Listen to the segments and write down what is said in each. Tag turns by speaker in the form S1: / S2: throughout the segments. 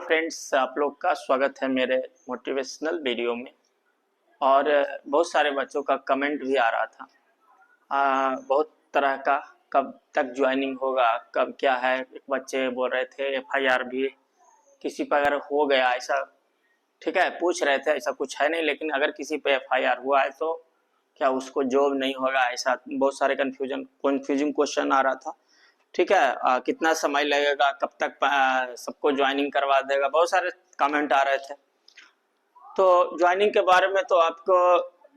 S1: Friends, आप लोग का स्वागत है मेरे मोटिवेशनल वीडियो में। और बहुत सारे बच्चों का कमेंट भी आ रहा था। बहुत तरह का, कब तक ज्वाइनिंग होगा, कब क्या है। एक बच्चे बोल रहे थे एफआईआर भी किसी पर अगर हो गया ऐसा, ठीक है, पूछ रहे थे। ऐसा कुछ है नहीं, लेकिन अगर किसी पे एफआईआर हुआ है तो क्या उसको जॉब नहीं होगा, ऐसा बहुत सारे कंफ्यूजिंग क्वेश्चन आ रहा था। ठीक है, कितना समय लगेगा, कब तक सबको ज्वाइनिंग करवा देगा, बहुत सारे कमेंट आ रहे थे। तो ज्वाइनिंग के बारे में तो आपको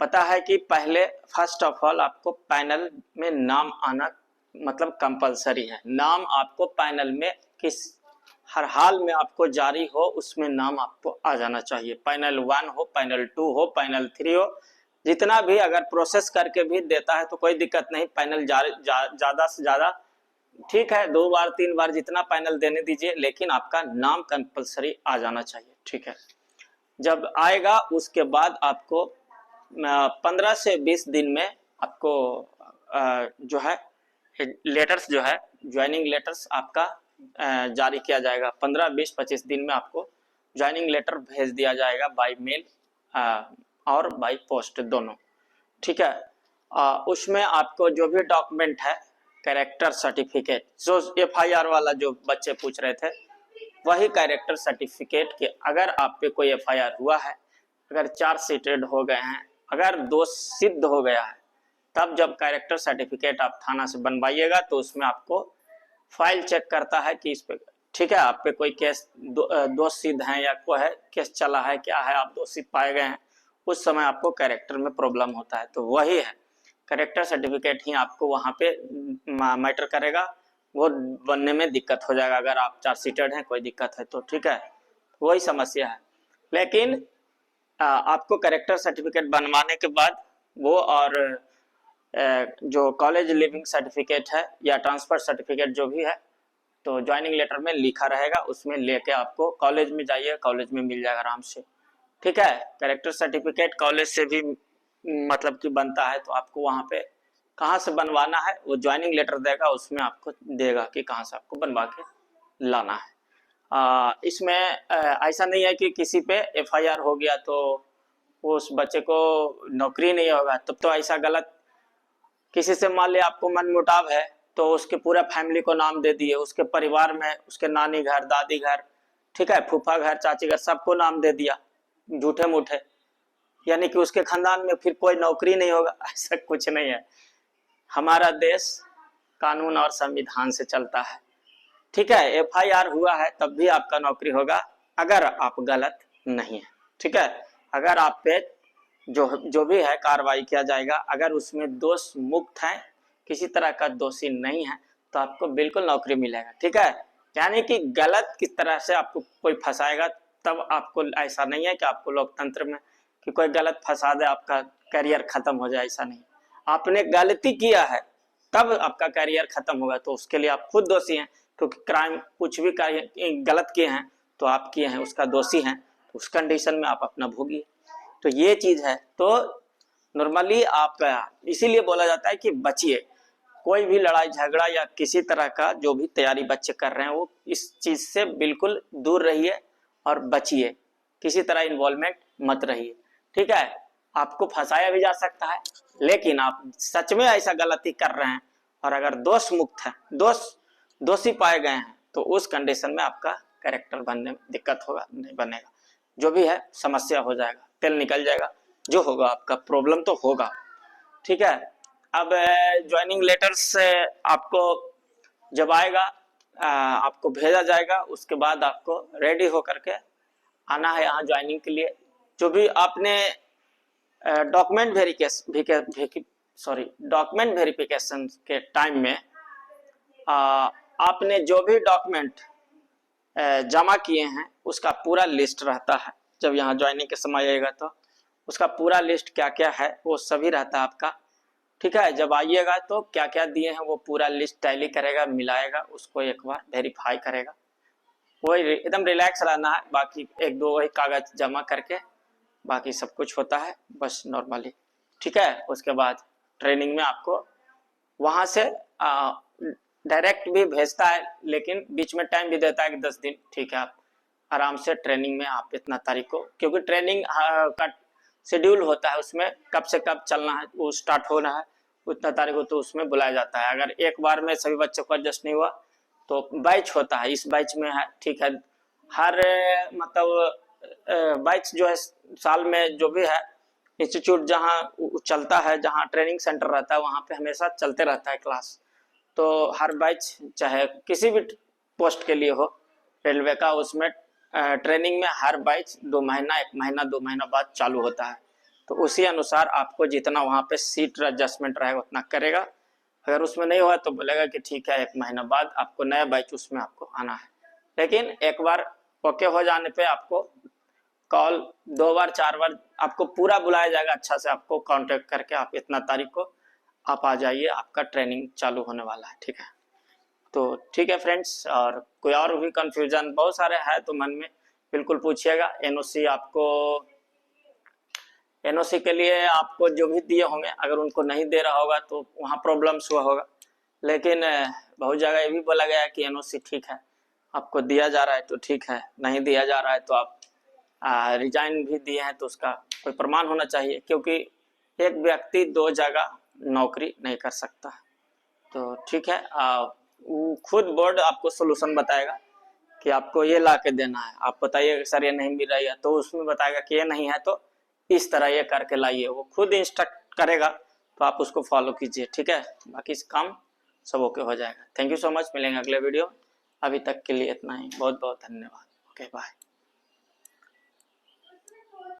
S1: पता है कि पहले फर्स्ट ऑफ ऑल आपको पैनल में नाम आना मतलब कंपलसरी है। नाम आपको पैनल में हर हाल में आपको जारी हो, उसमें नाम आपको आ जाना चाहिए। पैनल 1 हो, पैनल 2 हो, पैनल 3 हो, जितना भी अगर प्रोसेस करके भी देता है तो कोई दिक्कत नहीं। पैनल ज्यादा से ज्यादा ठीक है, 2 बार 3 बार जितना पैनल देने दीजिए, लेकिन आपका नाम कंपलसरी आ जाना चाहिए। ठीक है, जब आएगा उसके बाद आपको 15 से 20 दिन में आपको जो है लेटर्स, जो है ज्वाइनिंग लेटर्स आपका जारी किया जाएगा। 15, 20, 25 दिन में आपको ज्वाइनिंग लेटर भेज दिया जाएगा बाय मेल और बाय पोस्ट दोनों। ठीक है, उसमें आपको जो भी डॉक्यूमेंट है, कैरेक्टर सर्टिफिकेट, जो एफआईआर वाला जो बच्चे पूछ रहे थे, वही कैरेक्टर सर्टिफिकेट के अगर आप पे कोई एफआईआर हुआ है, अगर चार्जशीटेड हो गए हैं, अगर दोष सिद्ध हो गया है, तब जब कैरेक्टर सर्टिफिकेट आप थाना से बनवाइएगा तो उसमें आपको फाइल चेक करता है कि इस पे, ठीक है, आप पे कोई केस दोष सिद्ध है या कोई है केस चला है, क्या है, आप दोषी पाए गए हैं, उस समय आपको कैरेक्टर में प्रॉब्लम होता है। तो वही है, कैरेक्टर सर्टिफिकेट ही आपको वहां पे मैटर करेगा। वो बनने में दिक्कत हो जाएगा अगर आप चार्जशीटेड हैं, कोई दिक्कत है तो। ठीक है, वही समस्या है। लेकिन आपको कैरेक्टर सर्टिफिकेट बनवाने के बाद वो और जो कॉलेज लिविंग सर्टिफिकेट है या ट्रांसफर सर्टिफिकेट जो भी है, तो ज्वाइनिंग लेटर में लिखा रहेगा, उसमें लेके आपको कॉलेज में जाइए, कॉलेज में मिल जाएगा आराम से। ठीक है, कैरेक्टर सर्टिफिकेट कॉलेज से भी मतलब कि बनता है, तो आपको वहां पे कहाँ से बनवाना है वो ज्वाइनिंग लेटर देगा, उसमें आपको देगा कि कहाँ से आपको बनवा के लाना है। इसमें ऐसा नहीं है कि किसी पे एफआईआर हो गया तो उस बच्चे को नौकरी नहीं होगा। तब तो ऐसा गलत, किसी से मान लिया आपको मनमुटाव है तो उसके पूरा फैमिली को नाम दे दिए, उसके परिवार में उसके नानी घर, दादी घर, ठीक है, फूफा घर, चाची घर, सबको नाम दे दिया झूठे मूठे, यानी कि उसके खानदान में फिर कोई नौकरी नहीं होगा। ऐसा कुछ नहीं है। हमारा देश कानून और संविधान से चलता है। ठीक है, एफआईआर हुआ है तब भी आपका नौकरी होगा अगर आप गलत नहीं है। ठीक है, अगर आप पे जो भी है कार्रवाई किया जाएगा, अगर उसमें दोष मुक्त है, किसी तरह का दोषी नहीं है, तो आपको बिल्कुल नौकरी मिलेगा। ठीक है, यानी कि गलत किस तरह से आपको कोई फंसाएगा, तब आपको ऐसा नहीं है कि आपको लोकतंत्र में कि कोई गलत फंसा दे आपका करियर खत्म हो जाए, ऐसा नहीं। आपने गलती किया है तब आपका करियर खत्म होगा, तो उसके लिए आप खुद दोषी हैं, क्योंकि क्राइम कुछ भी गलत किए हैं तो आप किए हैं, उसका दोषी हैं, तो उस कंडीशन में आप अपना भोगिए। तो ये चीज है। तो नॉर्मली आप, इसीलिए बोला जाता है कि बचिए, कोई भी लड़ाई झगड़ा या किसी तरह का जो भी तैयारी बच्चे कर रहे हैं वो इस चीज से बिल्कुल दूर रहिए और बचिए, किसी तरह इन्वॉल्वमेंट मत रहिए। ठीक है, आपको फंसाया भी जा सकता है, लेकिन आप सच में ऐसा गलती कर रहे हैं और अगर दोष मुक्त है, दोषी पाए गए हैं, तो उस कंडीशन में आपका कैरेक्टर बनने में दिक्कत होगा, नहीं बनेगा, जो भी है समस्या हो जाएगा, तेल निकल जाएगा, जो होगा आपका प्रॉब्लम तो होगा। ठीक है, अब ज्वाइनिंग लेटर से आपको जब आएगा, आपको भेजा जाएगा, उसके बाद आपको रेडी होकर के आना है यहाँ ज्वाइनिंग के लिए। जो भी आपने डॉक्यूमेंट वेरिफिकेशन के टाइम में आपने जो भी डॉक्यूमेंट जमा किए हैं उसका पूरा लिस्ट रहता है। जब यहाँ ज्वाइनिंग के समय आएगा तो उसका पूरा लिस्ट क्या क्या है वो सभी रहता है आपका। ठीक है, जब आइएगा तो क्या क्या दिए हैं वो पूरा लिस्ट टैली करेगा, मिलाएगा, उसको एक बार वेरीफाई करेगा। वही एकदम रिलैक्स रहना है, बाकी एक दो वही कागज जमा करके बाकी सब कुछ होता है बस नॉर्मली। ठीक है, उसके बाद ट्रेनिंग में आपको वहां से डायरेक्ट भी भेजता है, लेकिन बीच में टाइम भी देता है कि 10 दिन। ठीक है, आप आराम से ट्रेनिंग में आप इतना तारीख को, क्योंकि ट्रेनिंग का शेड्यूल होता है, उसमें कब से कब चलना है वो स्टार्ट होना है, उतना तारीख को तो उसमें बुलाया जाता है। अगर एक बार में सभी बच्चों को एडजस्ट नहीं हुआ तो बैच होता है, इस बैच में है, ठीक है, हर मतलब बैच जो है साल में जो भी है इंस्टीट्यूट जहाँ चलता है, जहाँ ट्रेनिंग सेंटर रहता है वहाँ पे हमेशा चलते रहता है क्लास। तो हर बैच चाहे किसी भी पोस्ट के लिए हो रेलवे का, उसमें ट्रेनिंग में हर बैच 2 महीना 1 महीना 2 महीना बाद चालू होता है। तो उसी अनुसार आपको जितना वहाँ पे सीट एडजस्टमेंट रहेगा उतना करेगा। अगर उसमें नहीं हुआ तो बोलेगा कि ठीक है 1 महीना बाद आपको नया बैच उसमें आपको आना है। लेकिन एक बार ओके हो जाने पे आपको कॉल 2 बार 4 बार आपको पूरा बुलाया जाएगा, अच्छा से आपको कांटेक्ट करके आप इतना तारीख को आप आ जाइए, आपका ट्रेनिंग चालू होने वाला है, ठीक है। तो ठीक है फ्रेंड्स, और कोई और भी कंफ्यूजन बहुत सारे है तो मन में बिल्कुल पूछिएगा। एनओसी आपको, एनओसी के लिए आपको जो भी दिए होंगे अगर उनको नहीं दे रहा होगा तो वहाँ प्रॉब्लम्स हुआ होगा, लेकिन बहुत जगह ये भी बोला गया है कि एनओसी ठीक है, आपको दिया जा रहा है तो ठीक है, नहीं दिया जा रहा है तो आप रिजाइन भी दिए हैं तो उसका कोई प्रमाण होना चाहिए, क्योंकि एक व्यक्ति 2 जगह नौकरी नहीं कर सकता। तो ठीक है, खुद बोर्ड आपको सोल्यूशन बताएगा कि आपको ये ला के देना है, आप बताइए सर ये नहीं मिल रही है, तो उसमें बताएगा कि ये नहीं है तो इस तरह ये करके लाइए, वो खुद इंस्ट्रक्ट करेगा तो आप उसको फॉलो कीजिए, ठीक है। बाकी काम सब ओके हो जाएगा। थैंक यू सो मच, मिलेंगे अगले वीडियो। अभी तक के लिए इतना ही, बहुत बहुत धन्यवाद। Okay bye.